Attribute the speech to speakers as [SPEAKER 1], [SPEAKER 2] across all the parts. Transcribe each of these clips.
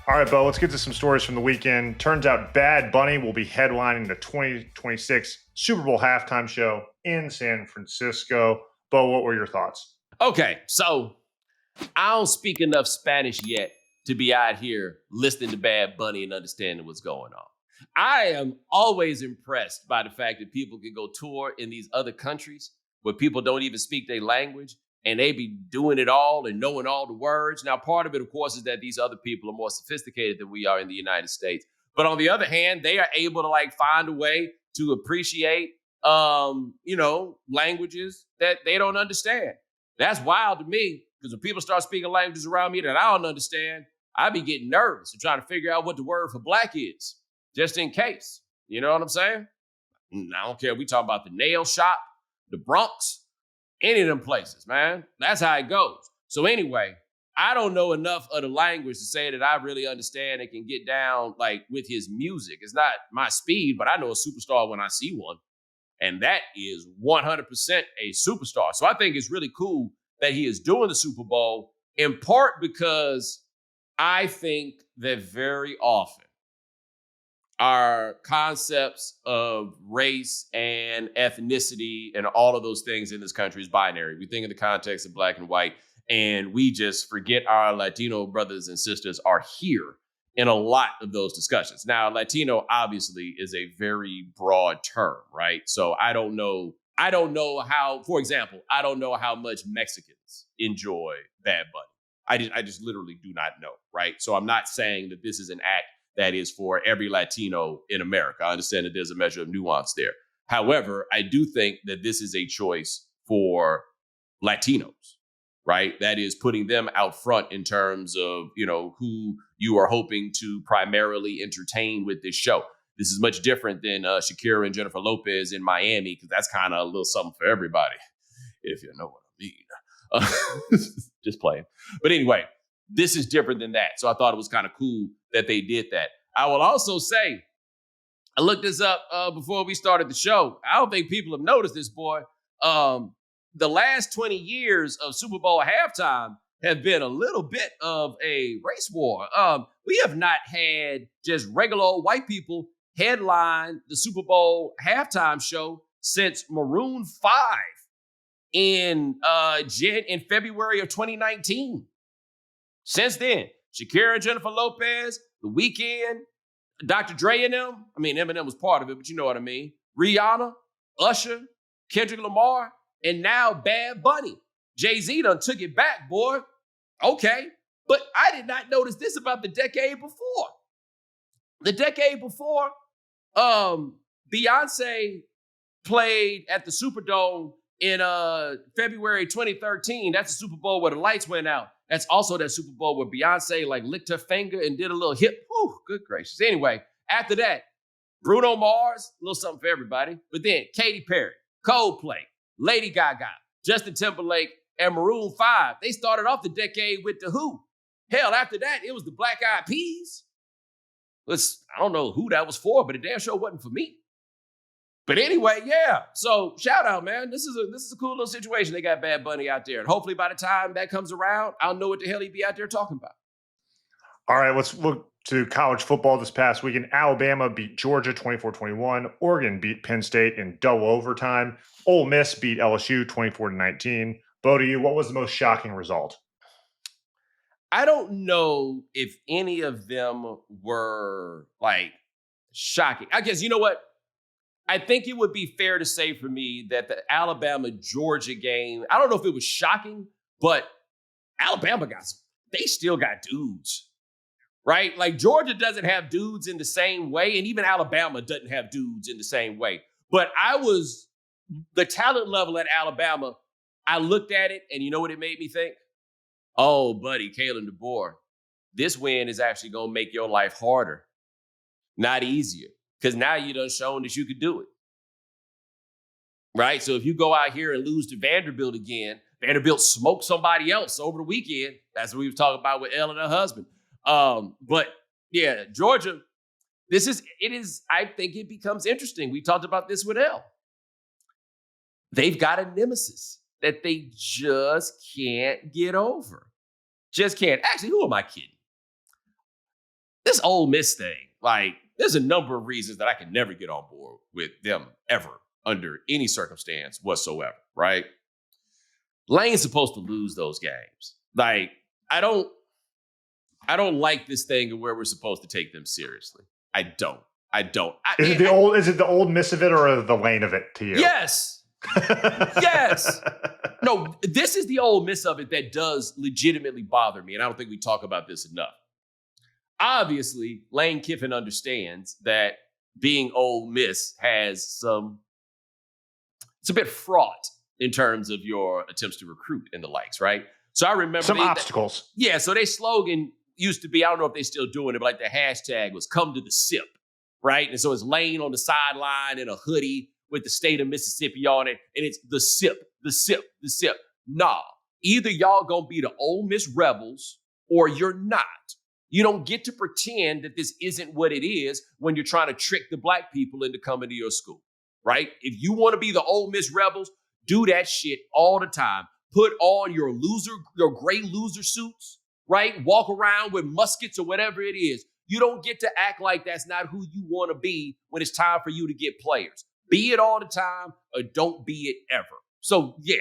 [SPEAKER 1] All right, Bo, let's get to some stories from the weekend. Turns out Bad Bunny will be headlining the 2026 Super Bowl halftime show in San Francisco. Bo, what were your thoughts?
[SPEAKER 2] Okay, so I don't speak enough Spanish yet to be out here listening to Bad Bunny and understanding what's going on. I am always impressed by the fact that people can go tour in these other countries where people don't even speak their language and they be doing it all and knowing all the words. Now, part of it, of course, is that these other people are more sophisticated than we are in the United States. But on the other hand, they are able to find a way to appreciate languages that they don't understand. That's wild to me because when people start speaking languages around me that I don't understand, I be getting nervous and trying to figure out what the word for black is, just in case. You know what I'm saying? I don't care. We talking about the nail shop, the Bronx, any of them places, man. That's how it goes. So anyway, I don't know enough of the language to say that I really understand and can get down with his music. It's not my speed, but I know a superstar when I see one. And that is 100% a superstar. So I think it's really cool that he is doing the Super Bowl, in part because I think that very often our concepts of race and ethnicity and all of those things in this country is binary. We think in the context of black and white, and we just forget our Latino brothers and sisters are here in a lot of those discussions. Now, Latino obviously is a very broad term, right? So I don't know how, for example, I don't know how much Mexicans enjoy Bad Bunny. I just literally do not know, right? So I'm not saying that this is an act that is for every Latino in America. I understand that there's a measure of nuance there. However, I do think that this is a choice for Latinos, right? That is putting them out front in terms of, who you are hoping to primarily entertain with this show. This is much different than Shakira and Jennifer Lopez in Miami, because that's kind of a little something for everybody, if you know what I mean. Just playing. But anyway, this is different than that. So I thought it was kind of cool that they did that. I will also say, I looked this up before we started the show. I don't think people have noticed this, boy. The last 20 years of Super Bowl halftime have been a little bit of a race war. We have not had just regular old white people headline the Super Bowl halftime show since Maroon 5 in February of 2019. Since then, Shakira and Jennifer Lopez, The Weeknd, Dr. Dre and them. I mean, Eminem was part of it, but you know what I mean. Rihanna, Usher, Kendrick Lamar, and now Bad Bunny. Jay-Z done took it back, boy. Okay. But I did not notice this about the decade before. The decade before, Beyonce played at the Superdome in February 2013. That's the Super Bowl where the lights went out. That's also that Super Bowl where Beyonce licked her finger and did a little hip. Whew, good gracious. Anyway, after that, Bruno Mars, a little something for everybody. But then Katy Perry, Coldplay, Lady Gaga, Justin Timberlake, and Maroon 5. They started off the decade with The Who. Hell, after that, it was the Black Eyed Peas. I don't know who that was for, but it damn sure wasn't for me. But anyway, yeah. So shout out, man. This is a cool little situation. They got Bad Bunny out there. And hopefully by the time that comes around, I'll know what the hell he'd be out there talking about.
[SPEAKER 1] All right, let's look to college football this past weekend. Alabama beat Georgia 24-21. Oregon beat Penn State in double overtime. Ole Miss beat LSU 24-19. Bo, to you, what was the most shocking result?
[SPEAKER 2] I don't know if any of them were shocking. I guess, you know what? I think it would be fair to say for me that the Alabama-Georgia game, I don't know if it was shocking, but Alabama they still got dudes, right? Georgia doesn't have dudes in the same way, and even Alabama doesn't have dudes in the same way. But the talent level at Alabama, I looked at it, and you know what it made me think? Oh, buddy, Kalen DeBoer, this win is actually going to make your life harder, not easier. Because now you done shown that you could do it. Right? So if you go out here and lose to Vanderbilt again, Vanderbilt smoked somebody else over the weekend. That's what we were talking about with Elle and her husband. But yeah, Georgia, I think it becomes interesting. We talked about this with Elle. They've got a nemesis that they just can't get over. Just can't. Actually, who am I kidding? this Ole Miss thing, like, there's a number of reasons that I can never get on board with them ever under any circumstance whatsoever, right? Lane's supposed to lose those games. Like, I don't like this thing where we're supposed to take them seriously. I don't.
[SPEAKER 1] Is it the old Miss of it or the Lane of it to you?
[SPEAKER 2] Yes. Yes. No, this is the Ole Miss of it that does legitimately bother me, and I don't think we talk about this enough. Obviously, Lane Kiffin understands that being Ole Miss has it's a bit fraught in terms of your attempts to recruit and the likes, right? So I remember
[SPEAKER 1] some obstacles.
[SPEAKER 2] So their slogan used to be, I don't know if they're still doing it, but like the hashtag was "Come to the Sip," right? And so it's Lane on the sideline in a hoodie with the state of Mississippi on it, and it's the sip, the sip, the sip. Nah, either y'all gonna be the Ole Miss Rebels or you're not. You don't get to pretend that this isn't what it is when you're trying to trick the black people into coming to your school, right? If you want to be the Ole Miss Rebels, do that shit all the time. Put on your gray loser suits, right? Walk around with muskets or whatever it is. You don't get to act like that's not who you want to be when it's time for you to get players. Be it all the time or don't be it ever. So yeah.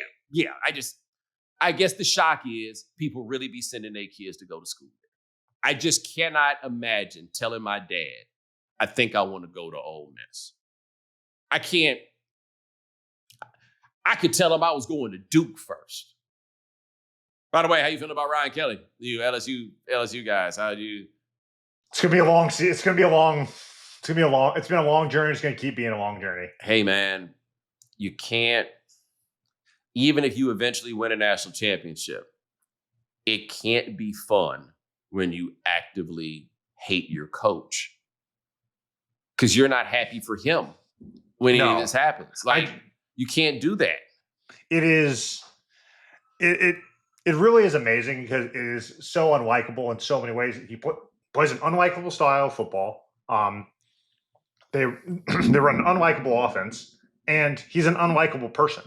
[SPEAKER 2] I guess the shock is people really be sending their kids to go to school. I just cannot imagine telling my dad, I think I want to go to Ole Miss. I can't. I could tell him I was going to Duke first. By the way, how you feeling about Ryan Kelly? You LSU guys, how do you?
[SPEAKER 1] It's gonna be a long season. It's been a long journey. It's gonna keep being a long journey.
[SPEAKER 2] Hey man, you can't. Even if you eventually win a national championship, it can't be fun when you actively hate your coach because you're not happy for him when any of this happens. Like, you can't do that.
[SPEAKER 1] It is. It really is amazing because it is so unlikable in so many ways. He plays an unlikable style of football. They run an unlikable offense, and he's an unlikable person.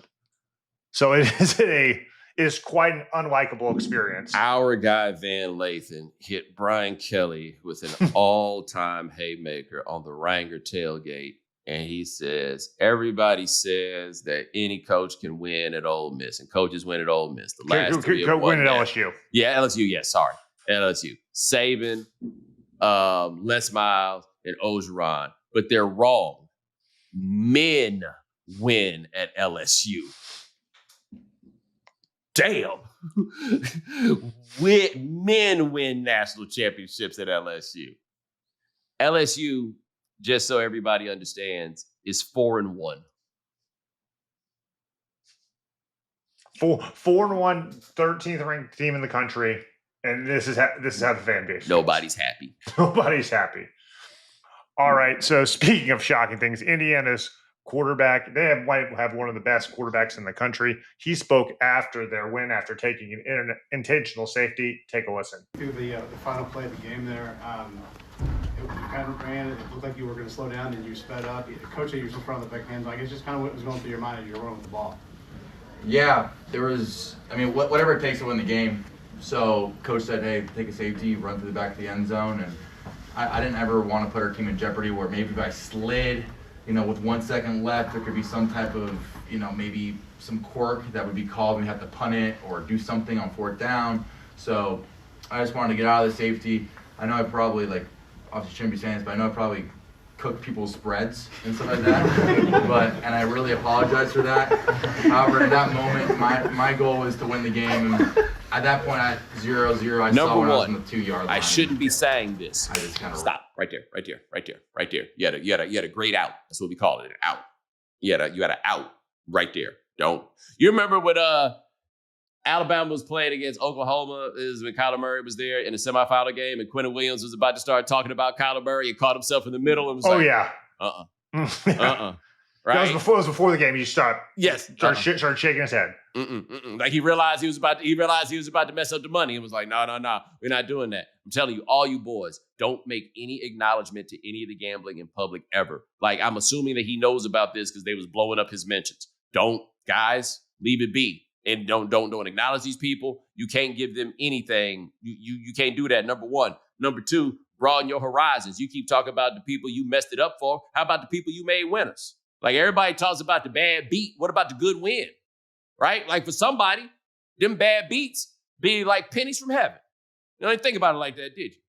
[SPEAKER 1] So it is quite an unlikable experience.
[SPEAKER 2] Our guy Van Lathan hit Brian Kelly with an all-time haymaker on the Ranger tailgate, and he says, everybody says that any coach can win at Ole Miss, and coaches win at Ole Miss. The last three have won
[SPEAKER 1] win at LSU.
[SPEAKER 2] Yeah, LSU. Yeah, sorry, LSU. Saban, Les Miles, and Ogeron, but they're wrong. Men win at LSU. Damn. Men win national championships at LSU. LSU, just so everybody understands, is 4-1.
[SPEAKER 1] 4-1, 13th ranked team in the country, and this is how the fan base feels.
[SPEAKER 2] Nobody's happy.
[SPEAKER 1] Nobody's happy. All right. So speaking of shocking things, Indiana's quarterback, they might have one of the best quarterbacks in the country. He spoke after their win, after taking an intentional safety. Take a listen.
[SPEAKER 3] Through the final play of the game there, you kind of ran. It looked like you were going to slow down, and you sped up. The coach said you were still front of the back hands. I guess just kind of what was going through your mind as you were running with the ball.
[SPEAKER 4] Yeah, there was. I mean, whatever it takes to win the game. So coach said, "Hey, take a safety, run through the back of the end zone," and I didn't ever want to put our team in jeopardy where maybe if I slid, with 1 second left, there could be some type of, maybe some quirk that would be called and we have to punt it or do something on 4th down. So I just wanted to get out of the safety. I know I probably, obviously shouldn't be saying this, but I know I probably cooked people's spreads and stuff like that. And I really apologize for that. However, at that moment, my goal was to win the game. And at that point, at 0-0, I saw when I was on the 2-yard line.
[SPEAKER 2] I shouldn't be saying this.
[SPEAKER 4] I just kind of
[SPEAKER 2] stop right there. You had a great out. That's what we call it, an out. You had an out right there. You remember when Alabama was playing against Oklahoma when Kyler Murray was there in the semifinal game and Quentin Williams was about to start talking about Kyler Murray and caught himself in the middle and was Right?
[SPEAKER 1] That was before the game. He stopped.
[SPEAKER 2] Yes.
[SPEAKER 1] Started shaking his head.
[SPEAKER 2] Like he realized he was about to mess up the money. He was like, no, we're not doing that. I'm telling you, all you boys, don't make any acknowledgement to any of the gambling in public ever. Like, I'm assuming that he knows about this because they was blowing up his mentions. Don't, guys, leave it be. And don't acknowledge these people. You can't give them anything. You can't do that, number one. Number two, broaden your horizons. You keep talking about the people you messed it up for. How about the people you made winners? Like everybody talks about the bad beat. What about the good win? Right? Like for somebody, them bad beats be like pennies from heaven. You don't even think about it like that, did you?